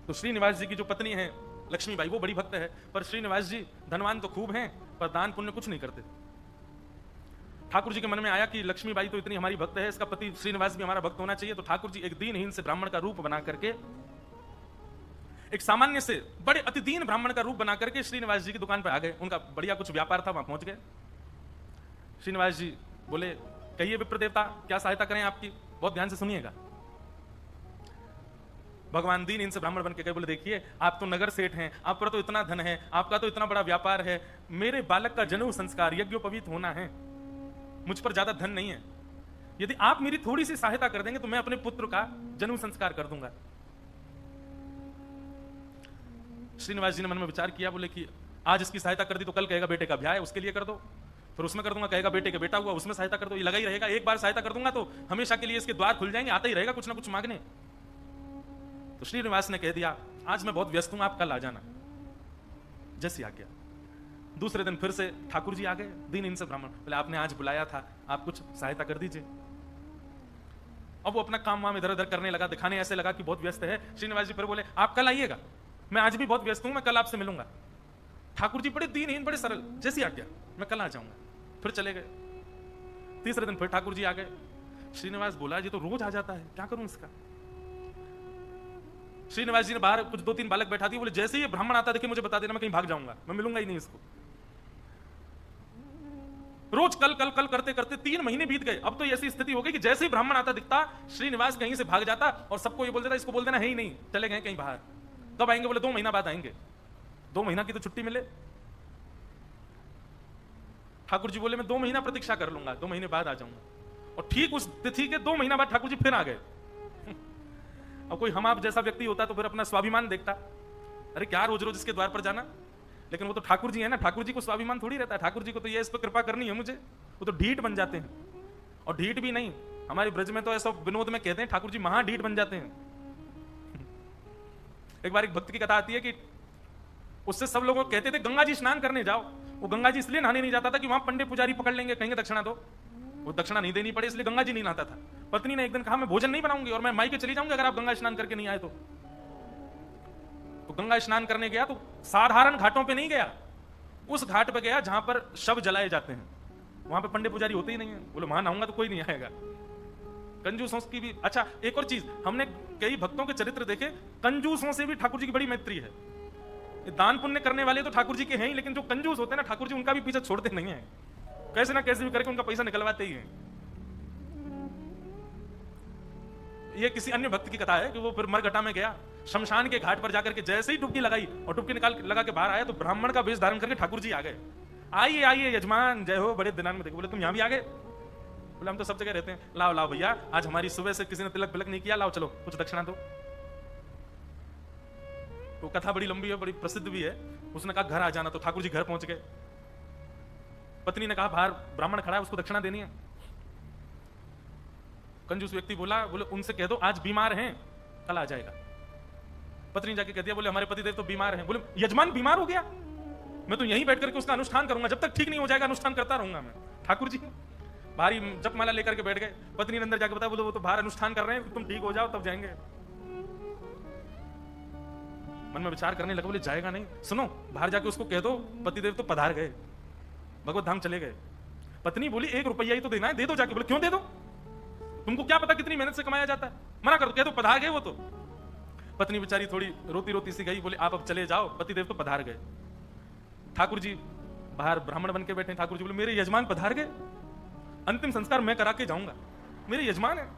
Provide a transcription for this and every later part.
तो श्रीनिवास जी की जो पत्नी है लक्ष्मीबाई, वो बड़ी भक्त है, पर श्रीनिवास जी धनवान तो खूब हैं पर दान पुण्य कुछ नहीं करते। ठाकुर जी के मन में आया कि लक्ष्मीबाई तो इतनी हमारी भक्त है, इसका पति श्रीनिवास भी हमारा भक्त होना चाहिए। तो ठाकुर जी एक दीनहीन से ब्राह्मण का रूप बना करके, एक सामान्य से बड़े अति दीन ब्राह्मण का रूप बना करके श्रीनिवास जी की दुकान पर आ गए। उनका बढ़िया कुछ व्यापार था, वहां पहुंच गए। श्रीनिवास जी बोले, कहिए विप्र देवता, क्या सहायता करें आपकी? बहुत ध्यान से सुनिएगा। भगवान दीन इनसे ब्राह्मण बन के गए, बोले देखिए आप तो नगर सेठ हैं, आप पर तो इतना धन है, आपका तो इतना बड़ा व्यापार है, मेरे बालक का जनेऊ संस्कार यज्ञोपवीत होना है, मुझ पर ज्यादा धन नहीं है, यदि आप मेरी थोड़ी सी सहायता कर देंगे तो मैं अपने पुत्र का जनेऊ संस्कार कर दूंगा। श्रीनिवास जी ने मन में विचार किया, बोले कि आज इसकी सहायता कर दी तो कल कहेगा बेटे का ब्याह है उसके लिए कर दो, फिर उसमें कर दूंगा, कहेगा बेटे के बेटा हुआ उसमें सहायता कर दो, ये लगा ही रहेगा। एक बार सहायता कर दूंगा तो हमेशा के लिए इसके द्वार खुल जाएंगे, आता ही रहेगा कुछ ना कुछ मांगने। तो श्रीनिवास ने कह दिया, आज मैं बहुत व्यस्त हूं, आप कल आ जाना। जैसी आ गया। दूसरे दिन फिर से ठाकुर जी आ गए, दीन इनसे ब्राह्मण, बोले आपने आज बुलाया था, आप कुछ सहायता कर दीजिए। अब वो अपना काम वाम इधर उधर करने लगा, दिखाने ऐसे लगा कि बहुत व्यस्त है। श्रीनिवास जी फिर बोले, आप कल आइएगा, मैं आज भी बहुत व्यस्त हूं, मैं कल आपसे मिलूंगा। ठाकुर जी बड़े दीनहीन, बड़े सरल, जैसी आ गया, मैं कल आ जाऊंगा। फिर चले गए। तीसरे दिन फिर ठाकुर जी आ गए। श्रीनिवास बोला, ये तो रोज आ जाता है, क्या करूं इसका? श्रीनिवास जी ने बाहर कुछ 2-3 बालक बैठा दिए, बोले जैसे ही ब्राह्मण आता देखिए मुझे बता देना, मैं कहीं भाग जाऊंगा, मैं मिलूंगा ही नहीं इसको। रोज कल कल कल करते करते 3 महीने बीत गए। अब तो ऐसी स्थिति हो गई कि जैसे ही ब्राह्मण आता दिखता, श्रीनिवास कहीं से भाग जाता और सबको ये बोल देता, इसको बोल देना है ही नहीं, चले गए कहीं बाहर। कब आएंगे? बोले 2 महीना बाद आएंगे। 2 महीना की तो छुट्टी मिले। ठाकुर जी बोले, मैं 2 महीना प्रतीक्षा कर लूंगा, 2 महीने बाद आ जाऊंगा। और ठीक उस तिथि के 2 महीना बाद ठाकुर जी फिर आ गए। अब कोई हम आप जैसा व्यक्ति होता तो फिर अपना स्वाभिमान देखता, अरे क्या रोज रोज इसके द्वार पर जाना। लेकिन वो तो ठाकुर जी है ना, ठाकुर जी को स्वाभिमान थोड़ी रहता है, ठाकुर जी को तो ये इस पर कृपा करनी है मुझे, वो तो ढीठ बन जाते हैं। और ढीठ भी नहीं, हमारे ब्रज में तो ऐसा विनोद में कहते हैं ठाकुर जी महा ढीठ बन जाते हैं। एक बार एक भक्त की कथा आती है कि उससे सब लोग कहते थे गंगा जी स्नान करने जाओ। वो गंगा जी इसलिए नहाने नहीं जाता था कि वहां पंडित पुजारी पकड़ लेंगे, कहेंगे दक्षिणा दो, वो दक्षिणा नहीं देनी पड़े, इसलिए गंगा जी नहीं नहाता था। पत्नी ने एक दिन कहा, मैं भोजन नहीं बनाऊंगी और मैं मायके चली जाऊंगी अगर आप गंगा स्नान करके नहीं आए तो। गंगा स्नान करने गया तो साधारण घाटों पे नहीं गया, उस घाट पे गया जहां पर शव जलाए जाते हैं, वहां पे पंडित पुजारी होते ही नहीं है। बोले वहां नहाऊंगा तो कोई नहीं आएगा। कंजूसों की भी, अच्छा एक और चीज, हमने कई भक्तों के चरित्र देखे, कंजूसों से भी ठाकुर जी की बड़ी मैत्री है। दान पुण्य करने वाले तो ठाकुर जी के हैं ही, लेकिन जो कंजूस होते हैं ना, ठाकुर जी उनका भी पीछे छोड़ते नहीं है, कैसे ना कैसे भी करके उनका पैसा निकलवाते ही हैं। ये किसी अन्य भक्त की कथा है कि वो फिर मरघटा में गया, शमशान के घाट पर जाकर के जैसे ही डुबकी लगाई और डुबकी लगा के बाहर आया तो ब्राह्मण का वेश धारण करके ठाकुर जी आ गए। आइए आइए यजमान, जय हो, बड़े दिनान में देखे। बोले तुम यहां भी आ गए? बोले हम तो सब जगह रहते हैं। लाओ लाओ भैया, आज हमारी सुबह से किसी ने तिलक बिलक नहीं किया, लाओ चलो कुछ दक्षिणा दो। तो कथा बड़ी लंबी है, बड़ी प्रसिद्ध भी है। उसने कहा घर आ जाना, तो ठाकुर जी घर पहुंच गए। पत्नी ने कहा बाहर ब्राह्मण खड़ा है, उसको दक्षिणा देनी है। कंजूस व्यक्ति बोला, बोले उनसे कह दो आज बीमार हैं, कल आ जाएगा। पत्नी जाके कह दिया, बोले हमारे पतिदेव तो बीमार हैं। बोले यजमान बीमार हो गया, मैं तो यहीं बैठ करके उसका अनुष्ठान करूंगा, जब तक ठीक नहीं हो जाएगा अनुष्ठान करता रहूंगा मैं। ठाकुर जी भारी जपमाला लेकर के बैठ गए। पत्नी ने अंदर जाके बताया, बोले वो तो बाहर अनुष्ठान कर रहे हैं, तुम ठीक हो जाओ तब जाएंगे। मन में विचार करने लगा, बोले जाएगा नहीं, सुनो बाहर जाके उसको कह दो पतिदेव तो पधार गए, भगवत धाम चले गए। पत्नी बोली 1 रुपया ही तो देना है, दे दो जाके। बोले क्यों दे दो, तुमको क्या पता कितनी मेहनत से कमाया जाता है, मना कर दो, कह दो पधार गए वो तो। पत्नी बेचारी थोड़ी रोती रोती सी गई, बोले आप अब चले जाओ, पतिदेव तो पधार गए। ठाकुर जी बाहर ब्राह्मण बन के बैठे। ठाकुर जी बोले मेरे यजमान पधार गए, अंतिम संस्कार मैं करा के जाऊंगा, मेरे यजमान है,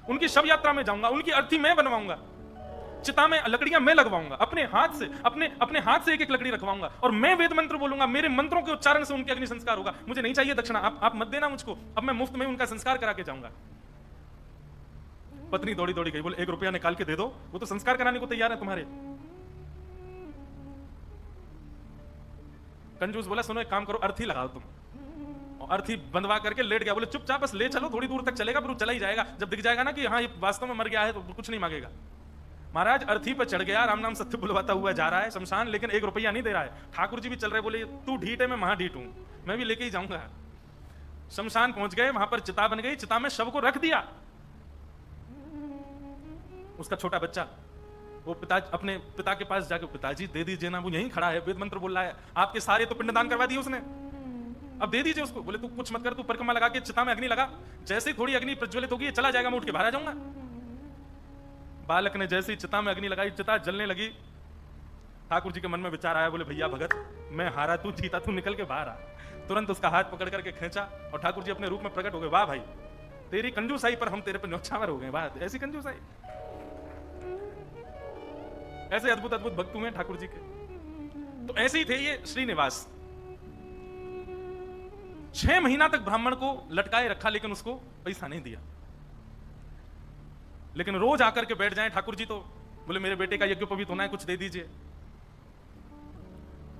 उनकी शव यात्रा में जाऊंगा, उनकी अर्थी मैं बनवाऊंगा, चिता में लकड़ियां मैं लगवाऊंगा, अपने हाथ से अपने हाथ से 1-1 लकड़ी रखवाऊंगा और मैं वेद मंत्र बोलूंगा, मेरे मंत्रों के उच्चारण से उनके अग्नि संस्कार होगा। मुझे नहीं चाहिए दक्षिणा, आप मत देना मुझको, अब मैं मुफ्त में उनका संस्कार करा के जाऊंगा। पत्नी दौड़ी दौड़ी गई, बोले 1 रुपया निकाल के दे दो, वो तो संस्कार कराने को तैयार है तुम्हारे। कंजूस बोला सुनो एक काम करो, अर्थी लगाओ तुम, और अर्थी बंधवा करके लेट गया। बोले चुपचाप बस ले चलो, थोड़ी दूर तक चलेगा फिर वो चला ही जाएगा, जब दिख जाएगा ना कि हाँ ये वास्तव में मर गया है तो कुछ नहीं मांगेगा। महाराज अर्थी पर चढ़ गया, राम नाम सत्य बुलवाता हुआ जा रहा है शमशान, लेकिन 1 रुपया नहीं दे रहा है। ठाकुर जी भी चल रहे, बोले तू ढीठ है मैं महा ढीठ हूं, मैं भी लेके ही जाऊंगा। शमशान पहुंच गए, वहां पर चिता बन गई, चिता में शव को रख दिया। उसका छोटा बच्चा वो पिता अपने पिता के पास जाके, पिताजी दे दीजिए ना, वो यहीं खड़ा है, वेद मंत्र बोल रहा है, आपके सारे तो पिंडदान करवा दिए उसने, अब दे दीजिए उसको। बोले तू कुछ मत कर, तू परिक्रमा लगा के चिता में अग्नि लगा, जैसे ही थोड़ी अग्नि प्रज्वलित होगी चला जाएगा, मैं उठ के बाहर आ जाऊंगा। बालक ने जैसे ही चिता में अग्नि लगाई, चिता जलने लगी। ठाकुर जी के मन में विचार आया, बोले भैया भगत, मैं हारा, तू जीता, तू निकल के बाहर आ। तुरंत उसका हाथ पकड़ करके खींचा और ठाकुर जी अपने रूप में प्रकट हो गए। वाह भाई, तेरी कंजूसाई पर हम तेरे पे न्यौछावर हो गए, वाह ऐसी कंजूसाई। ऐसे अद्भुत अद्भुत भक्त हुए ठाकुर जी के। तो ऐसे ही थे ये श्रीनिवास। 6 महीना तक ब्राह्मण को लटकाए रखा, लेकिन उसको पैसा नहीं दिया। लेकिन रोज आकर के बैठ जाएं ठाकुर जी, तो बोले मेरे बेटे का यज्ञोपवीत होना है, कुछ दे दीजिए।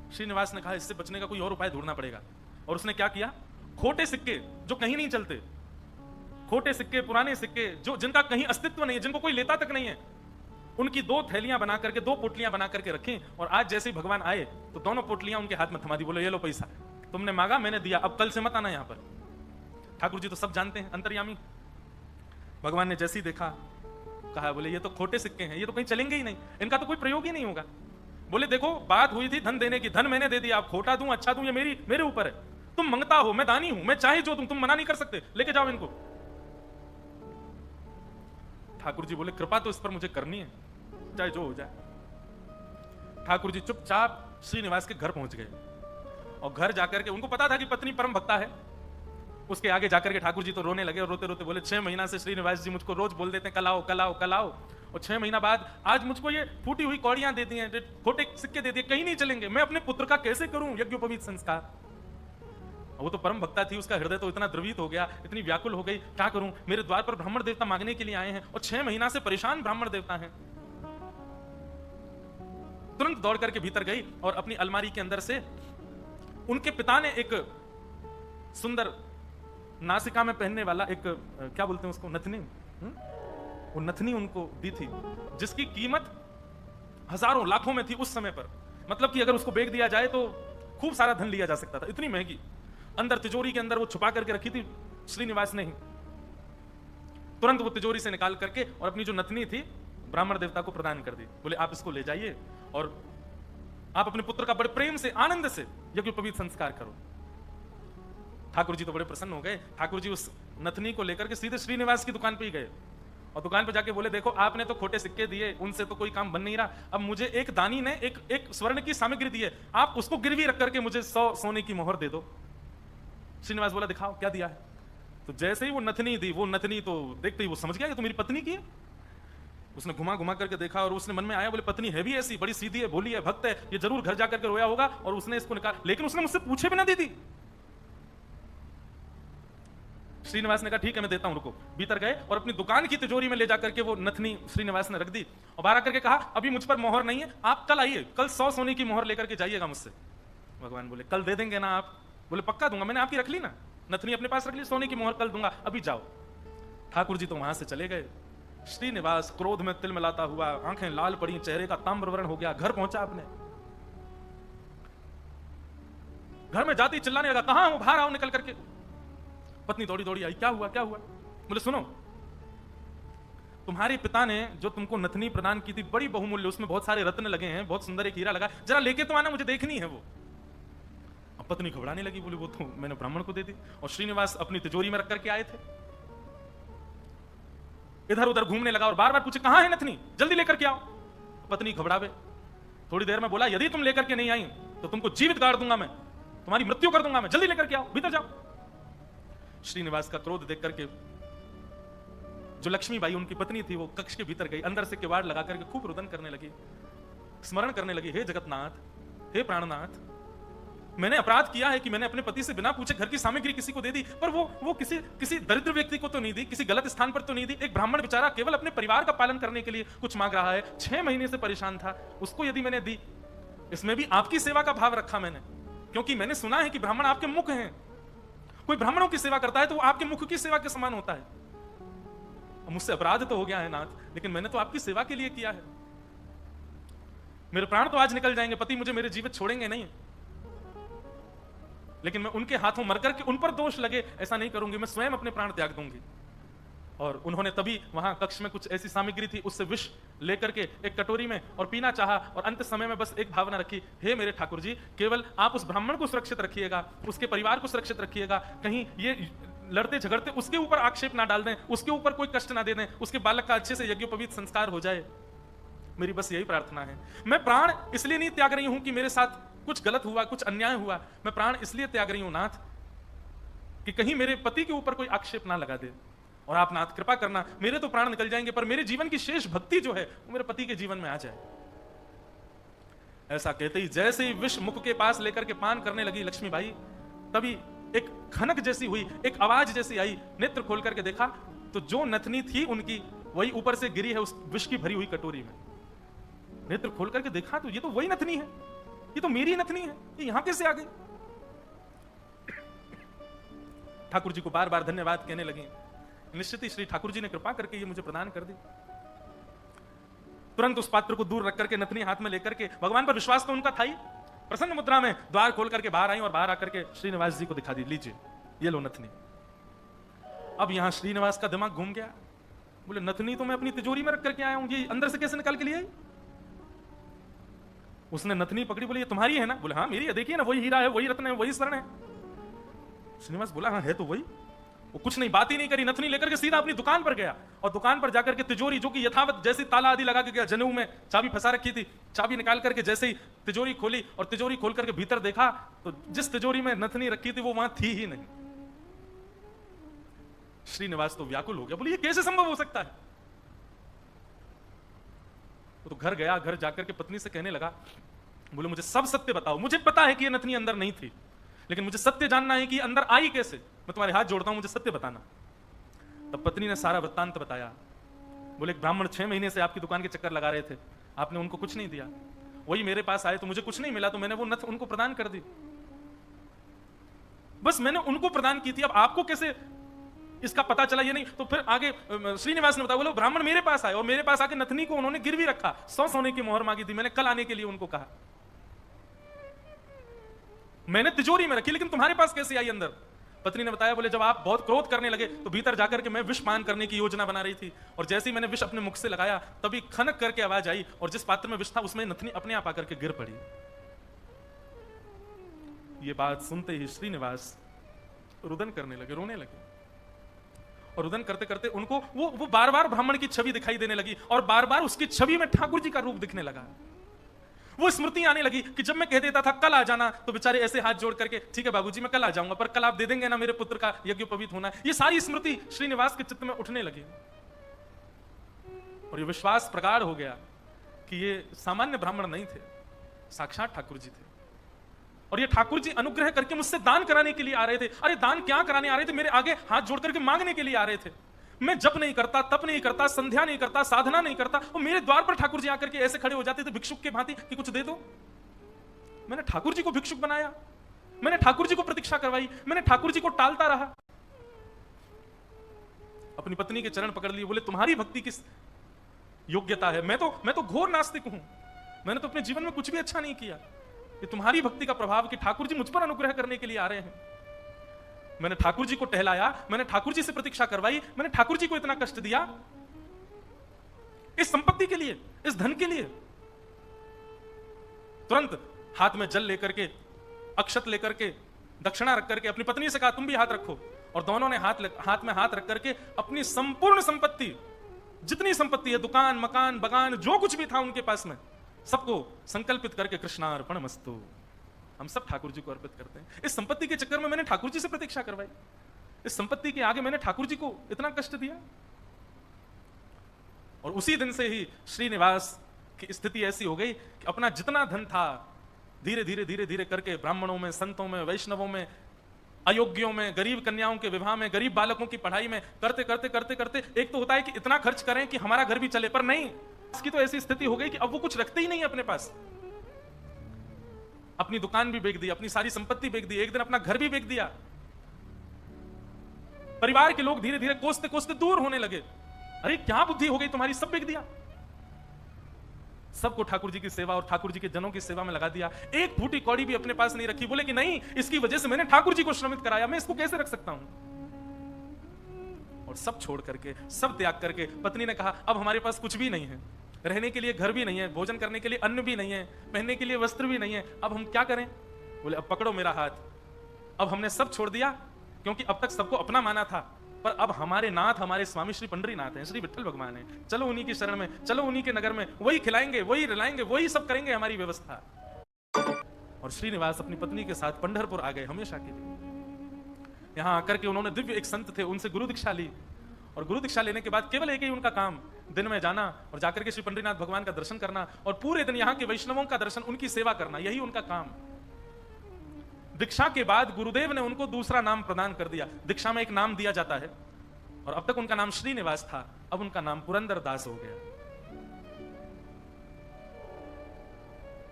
श्रीनिवास ने कहा इससे बचने का कोई और उपाय ढूंढना पड़ेगा। और उसने क्या किया, खोटे सिक्के जो कहीं नहीं चलते, खोटे सिक्के, पुराने सिक्के जो जिनका कहीं अस्तित्व नहीं है, जिनको कोई लेता तक नहीं है, उनकी 2 थैलियां बना करके, 2 पोटलियां बना करके रखी। और आज जैसे ही भगवान आए तो दोनों पोटलियां उनके हाथ में थमा दी। बोले ये लो पैसा, तुमने मांगा मैंने दिया, अब कल से मत आना यहां पर। ठाकुर जी तो सब जानते हैं, अंतर्यामी। भगवान ने जैसे ही देखा, कहा बोले ये तो खोटे सिक्के हैं, ये तो कहीं चलेंगे ही नहीं, इनका तो कोई प्रयोग ही नहीं होगा। बोले देखो बात हुई थी धन देने की, धन मैंने दे दिया, आप खोटा दूं अच्छा दूं ये मेरे ऊपर है। तुम मंगता हो, मैं दानी हूं, मैं चाहे जो दूं, तुम मना नहीं कर सकते, लेके जाओ इनको। ठाकुर जी बोले कृपा तो इस पर मुझे करनी है, चाहे जो हो जाए। ठाकुर जी चुपचाप श्रीनिवास के घर पहुंच गए और घर जाकर के, उनको पता था कि पत्नी परम भक्ता है, उसके आगे जाकर के ठाकुर जी तो रोने लगे और रोते रोते बोले 6 महीना से श्रीनिवास जी मुझको रोज बोल देते हैं कल आओ कल आओ कल आओ, और 6 महीना बाद आज मुझको ये फूटी हुई कौड़ियां दे दी हैं, खोटे सिक्के दे दिए, कहीं नहीं चलेंगे, मैं अपने पुत्र का कैसे करूं यज्ञोपवीत संस्कार। वो तो परम भक्ता थी, उसका हृदय तो इतना द्रवित हो गया, इतनी व्याकुल हो गई, क्या करूं, मेरे द्वार पर ब्राह्मण देवता मांगने के लिए आए हैं और 6 महीना से परेशान ब्राह्मण देवता हैं। तुरंत दौड़ करके भीतर गई और अपनी अलमारी के अंदर से उनके पिता ने एक सुंदर नासिका में पहनने वाला एक क्या बोलते हैं उसको, नथनी, वो नथनी उनको दी थी, जिसकी कीमत हजारों लाखों में थी उस समय पर। मतलब कि अगर उसको बेच दिया जाए तो खूब सारा धन लिया जा सकता था, इतनी महंगी। अंदर तिजोरी के अंदर वो छुपा करके रखी थी श्रीनिवास ने ही। तुरंत वो तिजोरी से निकाल करके और अपनी जो नथनी थी ब्राह्मण देवता को प्रदान कर दी। बोले आप इसको ले जाइए और आप अपने पुत्र का बड़े प्रेम से आनंद से यज्ञोपवीत संस्कार करो। ठाकुर जी तो बड़े प्रसन्न हो गए। ठाकुर जी उस नथनी को लेकर के सीधे श्रीनिवास की दुकान पे ही गए और दुकान पे जाके बोले देखो आपने तो खोटे सिक्के दिए, उनसे तो कोई काम बन नहीं रहा, अब मुझे एक दानी ने एक स्वर्ण की सामग्री दी है, आप उसको गिरवी रख करके मुझे 100 सोने की मोहर दे दो। श्रीनिवास बोला दिखाओ क्या दिया है। तो जैसे ही वो नथनी दी, वो नथनी तो देखते ही वो समझ गया कि तो मेरी पत्नी की है। उसने घुमा घुमा करके देखा और उसने मन में आया, बोले पत्नी है भी ऐसी, बड़ी सीधी है, भोली है, भक्त है, ये जरूर घर जाकर के रोया होगा और उसने इसको निकाल, लेकिन उसने मुझसे पूछे बिना दे दी। श्रीनिवास ने कहा ठीक है मैं देता हूं, रुको। भीतर गए और अपनी दुकान की तिजोरी में ले जाकर के वो नथनी श्रीनिवास ने रख दी और बाहर करके कहा अभी मुझ पर मोहर नहीं है, आप कल आइए, कल 100 सोने की मोहर लेकर के जाइएगा मुझसे। भगवान बोले कल दे देंगे ना आप। बोले पक्का दूंगा, मैंने आपकी रख ली ना, नथनी अपने पास रख ली, सोने की मोहर कल दूंगा, अभी जाओ। ठाकुर जी तो वहां से चले गए। श्रीनिवास क्रोध में तिलमिलाता हुआ, आंखें लाल पड़ी, चेहरे का ताम्रवर्ण हो गया, घर पहुंचा अपने। घर में जाती चिल्लाने लगा कहां हो, बाहर आओ निकल करके। पत्नी दौड़ी दौड़ी आई, क्या हुआ क्या हुआ। बोले सुनो, तुम्हारे पिता ने जो तुमको नथनी प्रदान की थी बड़ी बहुमूल्य, उसमें बहुत सारे रत्न लगे हैं, बहुत सुंदर एक हीरा लगा, जरा लेके तो आना, मुझे देखनी है वो। अब पत्नी घबराने लगी, बोली वो तो मैंने ब्राह्मण को दे दी और श्रीनिवास अपनी तिजोरी में रख करके आए थे। इधर उधर घूमने लगा और बार बार पूछे कहां है नथनी, जल्दी लेकर के आओ। पत्नी घबरावे, थोड़ी देर में बोला यदि तुम लेकर के नहीं आई तो तुमको जीवित गाड़ दूंगा मैं, तुम्हारी मृत्यु कर दूंगा मैं, जल्दी लेकर के आओ, भीतर जाओ। श्रीनिवास का क्रोध देख करके जो लक्ष्मीबाई उनकी पत्नी थी वो कक्ष के भीतर गई, अंदर से किवाड़ लगा करके खूब रुदन करने लगी, स्मरण करने लगी, हे जगतनाथ, हे प्राणनाथ, मैंने अपराध किया है कि मैंने अपने पति से बिना पूछे घर की सामग्री किसी को दे दी, पर वो किसी दरिद्र व्यक्ति को तो नहीं दी, किसी गलत स्थान पर तो नहीं दी। एक ब्राह्मण बेचारा केवल अपने परिवार का पालन करने के लिए कुछ मांग रहा है, 6 महीने से परेशान था, उसको यदि मैंने दी, इसमें भी आपकी सेवा का भाव रखा मैंने, क्योंकि मैंने सुना है कि ब्राह्मण आपके मुख हैं, कोई ब्राह्मणों की सेवा करता है तो वो आपके मुख की सेवा के समान होता है। मुझसे अपराध तो हो गया है नाथ, लेकिन मैंने तो आपकी सेवा के लिए किया है, मेरे प्राण तो आज निकल जाएंगे, पति मुझे मेरे जीवित छोड़ेंगे नहीं, लेकिन मैं उनके हाथों मर करके उन पर दोष लगे ऐसा नहीं करूंगी, मैं स्वयं अपने प्राण त्याग दूंगी। और उन्होंने तभी वहां कक्ष में कुछ ऐसी सामग्री थी, उससे विष लेकर के एक कटोरी में और पीना चाहा, और अंत समय में बस एक भावना रखी, हे मेरे ठाकुर जी, केवल आप उस ब्राह्मण को सुरक्षित रखिएगा, उसके परिवार को सुरक्षित रखिएगा, कहीं ये लड़ते झगड़ते उसके ऊपर आक्षेप ना डाल दें, उसके ऊपर कोई कष्ट ना दे दें, उसके बालक का अच्छे से यज्ञोपवीत संस्कार हो जाए। मेरी बस यही प्रार्थना है। मैं प्राण इसलिए नहीं त्याग रही हूं कि मेरे साथ कुछ गलत हुआ, कुछ अन्याय हुआ, मैं प्राण इसलिए त्याग रही हूं नाथ कि कहीं मेरे पति के ऊपर कोई आक्षेप ना लगा दे, और आप नाथ कृपा करना, मेरे तो प्राण निकल जाएंगे पर मेरे जीवन की शेष भक्ति जो है वो मेरे पति के जीवन में आ जाए। ऐसा कहते ही जैसे ही विष मुख के पास लेकर के पान करने लगी लक्ष्मीबाई, तभी एक खनक जैसी हुई, एक आवाज जैसी आई, नेत्र खोल करके देखा तो जो नथनी थी उनकी वही ऊपर से गिरी है उस विष की भरी हुई कटोरी में। नेत्र खोल करके देखा तो ये तो वही नथनी है, ये तो मेरी नथनी है, ये यहां कैसे आ गई? ठाकुर जी को बार बार धन्यवाद कहने लगे। निश्चित ही श्री ठाकुर जी ने कृपा करके ये मुझे प्रदान कर दी। तुरंत उस पात्र को दूर रख करके नथनी हाथ में लेकर के, भगवान पर विश्वास तो उनका था ही, प्रसन्न मुद्रा में द्वार खोल करके बाहर आई और बाहर आकर के श्रीनिवास जी को दिखा दी, लीजिए ये लो नथनी। अब यहां श्रीनिवास का दिमाग घूम गया, बोले नथनी तो मैं अपनी तिजोरी में रख करके आया हूं, ये अंदर से कैसे निकाल के लिए आई? उसने नथनी पकड़ी, बोले ये तुम्हारी है ना? बोले हाँ मेरी है, देखिए ना वही हीरा है, वही रत्न है, वही स्वर्ण है। श्रीनिवास बोला हाँ है तो वही। वो कुछ नहीं, बात ही नहीं करी, नथनी लेकर के सीधा अपनी दुकान पर गया और दुकान पर जाकर के तिजोरी जो कि यथावत जैसी ताला आदि लगा के गया, जनेऊ में चाबी फंसा रखी थी, चाबी निकाल करके जैसे ही तिजोरी खोली और तिजोरी खोल करके भीतर देखा तो जिस तिजोरी में नथनी रखी थी वो वहां थी ही नहीं। श्रीनिवास तो व्याकुल हो गया, बोले ये कैसे संभव हो सकता है? वो तो घर गया, घर जाकर के पत्नी से कहने लगा, बोले मुझे सब सत्य बताओ, मुझे पता है कि ये नथनी अंदर नहीं थी, लेकिन मुझे सत्य जानना है कि अंदर आई कैसे, मैं तुम्हारे हाथ जोड़ता हूं, मुझे सत्य बताना। तब पत्नी ने सारा वृत्तांत बताया। बोले एक ब्राह्मण 6 महीने से आपकी दुकान के चक्कर लगा रहे थे, आपने उनको कुछ नहीं दिया, वही मेरे पास आए तो मुझे कुछ नहीं मिला तो मैंने वो नथ उनको प्रदान कर दी, बस मैंने उनको प्रदान की थी। अब आपको कैसे इसका पता चला ये नहीं? तो फिर आगे श्रीनिवास ने बताया, बोले ब्राह्मण मेरे पास आए और मेरे पास आके नथनी को उन्होंने गिरवी रखा, 100 सोने की मोहर मांगी थी, मैंने कल आने के लिए उनको कहा, मैंने तिजोरी में रखी, लेकिन तुम्हारे पास कैसे आई अंदर? पत्नी ने बताया, बोले जब आप बहुत क्रोध करने लगे तो भीतर जाकर के मैं विष पान करने की योजना बना रही थी, और जैसे ही मैंने विष अपने मुख से लगाया तभी खनक करके आवाज आई और जिस पात्र में विष था उसमें नथनी अपने आप आकर के गिर पड़ी। ये बात सुनते ही श्रीनिवास रुदन करने लगे, रोने लगे, और रुदन करते करते उनको वो बार बार ब्राह्मण की छवि दिखाई देने लगी और बार बार उसकी छवि में ठाकुर जी का रूप दिखने लगा। वो स्मृति आने लगी कि जब मैं कह देता था कल आ जाना तो बेचारे ऐसे हाथ जोड़ करके, ठीक है बाबूजी मैं कल आ जाऊंगा, पर कल आप दे देंगे ना मेरे पुत्र का यज्ञोपवीत होना। ये सारी स्मृति श्रीनिवास के चित्त में उठने लगी और ये विश्वास प्रगाढ़ हो गया कि ये सामान्य ब्राह्मण नहीं थे, साक्षात ठाकुर जी थे, और ये ठाकुर जी अनुग्रह करके मुझसे दान कराने के लिए आ रहे थे। अरे दान क्या कराने आ रहे थे? मेरे आगे हाथ जोड़ करके मांगने के लिए आ रहे थे। मैं जप नहीं करता, तप नहीं करता, संध्या नहीं करता, साधना नहीं करता, और मेरे द्वार पर ठाकुर जी आकर के ऐसे खड़े हो जाते थे भिक्षुक के भांति कि कुछ दे दो। मैंने ठाकुर जी को भिक्षुक बनाया, मैंने ठाकुर जी को प्रतीक्षा करवाई, मैंने ठाकुर जी को टालता रहा। अपनी पत्नी के चरण पकड़ लिए, बोले तुम्हारी भक्ति किस योग्यता है? मैं तो घोर नास्तिक हूं, मैंने तो अपने जीवन में कुछ भी अच्छा नहीं किया। ये तुम्हारी भक्ति का प्रभाव कि ठाकुर जी मुझ पर अनुग्रह करने के लिए आ रहे हैं। मैंने ठाकुर जी को टहलाया, मैंने ठाकुर जी से प्रतीक्षा करवाई, मैंने ठाकुर जी को इतना कष्ट दिया इस संपत्ति के लिए, इस धन के लिए। तुरंत हाथ में जल लेकर के, अक्षत लेकर के, दक्षिणा रख करके अपनी पत्नी से कहा तुम भी हाथ रखो, और दोनों ने हाथ में हाथ रख करके अपनी संपूर्ण संपत्ति, जितनी संपत्ति है, दुकान मकान बगान जो कुछ भी था उनके पास में, सबको संकल्पित करके कृष्णार्पणमस्तु, हम सब ठाकुर जी को अर्पित करते हैं। इस संपत्ति के चक्कर में मैंने ठाकुर जी से प्रतीक्षा करवाई, इस संपत्ति के आगे मैंने ठाकुर जी को इतना कष्ट दिया। और उसी दिन से ही श्रीनिवास की स्थिति ऐसी हो गई कि अपना जितना धन था धीरे धीरे धीरे धीरे करके ब्राह्मणों में, संतों में, वैष्णवों में, अयोग्यों में, गरीब कन्याओं के विवाह में, गरीब बालकों की पढ़ाई में करते करते करते करते एक तो होता है कि इतना खर्च करें कि हमारा घर भी चले, पर नहीं, इसकी तो ऐसी स्थिति हो गई कि अब वो कुछ रखते ही नहीं अपने पास। अपनी दुकान भी बेच दी, अपनी सारी संपत्ति बेच दी, एक दिन अपना घर भी बेच दिया। परिवार के लोग धीरे धीरे कोसते कोसते दूर होने लगे। अरे क्या बुद्धि हो गई तुम्हारी, सब बेच दिया, सबको ठाकुर जी की सेवा और ठाकुर जी के जनों की सेवा में लगा दिया। एक फूटी कौड़ी भी अपने पास नहीं रखी। बोले कि नहीं, इसकी वजह से मैंने ठाकुर जी को श्रमित कराया, मैं इसको कैसे रख सकता हूं। और सब छोड़ करके, सब त्याग करके पत्नी ने कहा अब हमारे पास कुछ भी नहीं है, रहने के लिए घर भी नहीं है, भोजन करने के लिए अन्न भी नहीं है, पहनने के लिए वस्त्र भी नहीं है, अब हम क्या करें? बोले अब पकड़ो मेरा हाथ, अब हमने सब छोड़ दिया, क्योंकि अब तक सबको अपना माना था, पर अब हमारे नाथ, हमारे स्वामी श्री पंडरीनाथ हैं, श्री विठ्ठल भगवान हैं, चलो उन्हीं की शरण में, चलो उन्हीं के नगर में, वही खिलाएंगे, वही रिलाएंगे, वही सब करेंगे हमारी व्यवस्था। और श्रीनिवास अपनी पत्नी के साथ पंढरपुर आ गए हमेशा के लिए। यहां आकर के उन्होंने दिव्य एक संत थे, उनसे गुरु दीक्षा ली, और गुरु दीक्षा लेने के बाद केवल एक ही उनका काम, दिन में जाना और जाकर के श्री पंडरीनाथ भगवान का दर्शन करना और पूरे दिन यहाँ के वैष्णवों का दर्शन, उनकी सेवा करना, यही उनका काम। दीक्षा के बाद गुरुदेव ने उनको दूसरा नाम प्रदान कर दिया। दीक्षा में एक नाम दिया जाता है, और अब तक उनका नाम श्रीनिवास था, अब उनका नाम पुरंदर दास हो गया।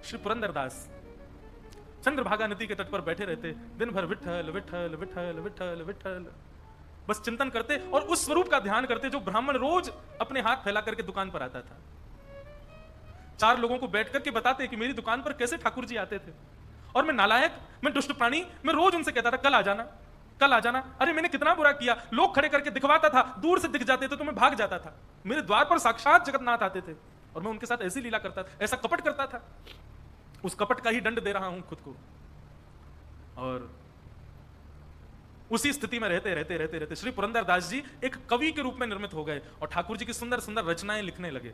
श्री पुरंदर दास चंद्रभागा नदी के तट पर बैठे रहते, दिन भर विठ्ठल विठ्ठल विठ्ठल विठ्ठल विठ्ठल बस चिंतन करते और उस स्वरूप का ध्यान करते जो ब्राह्मण रोज अपने हाथ फैला करके दुकान पर आता था। 4 लोगों को बैठ करके बताते कि मेरी दुकान पर कैसे ठाकुर जी आते थे, और मैं नालायक, मैं दुष्ट प्राणी, मैं रोज उनसे कहता था कल आ जाना, कल आ जाना। अरे मैंने कितना बुरा किया, लोग खड़े करके दिखवाता था, दूर से दिख जाते थे तो मैं भाग जाता था। मेरे द्वार पर साक्षात जगन्नाथ आते थे और मैं उनके साथ ऐसी लीला करता था, ऐसा कपट करता था। उस कपट का ही दंड दे रहा हूं खुद को। और उसी स्थिति में रहते रहते रहते रहते श्री पुरंदर दास जी एक कवि के रूप में निर्मित हो गए और ठाकुर जी की सुंदर सुंदर रचनाएं लिखने लगे,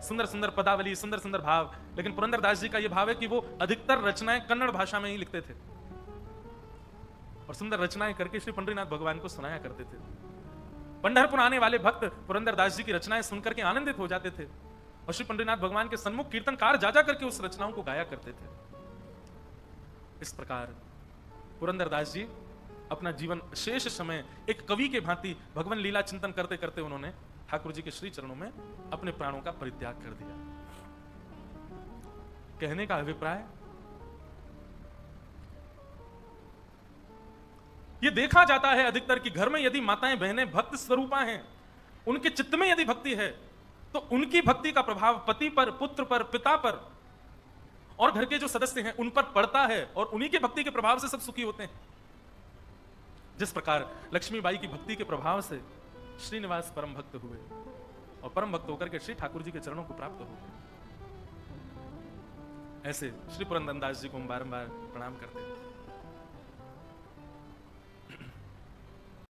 सुंदर सुंदर पदावली, सुंदर सुंदर भाव। लेकिन पुरंदर दास जी का यह भाव है कि वो अधिकतर रचनाएं कन्नड़ भाषा में ही लिखते थे और सुंदर रचनाएं करके श्री पंडरीनाथ भगवान को सुनाया करते थे। पंढरपुर आने वाले भक्त पुरंदर दास जी की रचनाएं सुनकर के आनंदित हो जाते थे और श्री पंडरीनाथ भगवान के सन्मुख कीर्तनकार जा जा करके उस रचनाओं को गाया करते थे। इस प्रकार पुरंदर दास जी अपना जीवन शेष समय एक कवि के भांति भगवान लीला चिंतन करते करते उन्होंने ठाकुर जी के श्री चरणों में अपने प्राणों का परित्याग कर दिया। कहने का अभिप्राय, यह देखा जाता है अधिकतर कि घर में यदि माताएं बहनें भक्त स्वरूपा हैं, उनके चित्त में यदि भक्ति है तो उनकी भक्ति का प्रभाव पति पर, पुत्र पर, पिता पर और घर के जो सदस्य हैं उन पर पड़ता है और उन्हीं के भक्ति के प्रभाव से सब सुखी होते हैं। जिस प्रकार लक्ष्मीबाई की भक्ति के प्रभाव से श्रीनिवास परम भक्त हुए और परम भक्त होकर के श्री ठाकुर जी के चरणों को प्राप्त हो गए। ऐसे श्री पुरंदर दास जी को हम बारंबार प्रणाम करते हैं।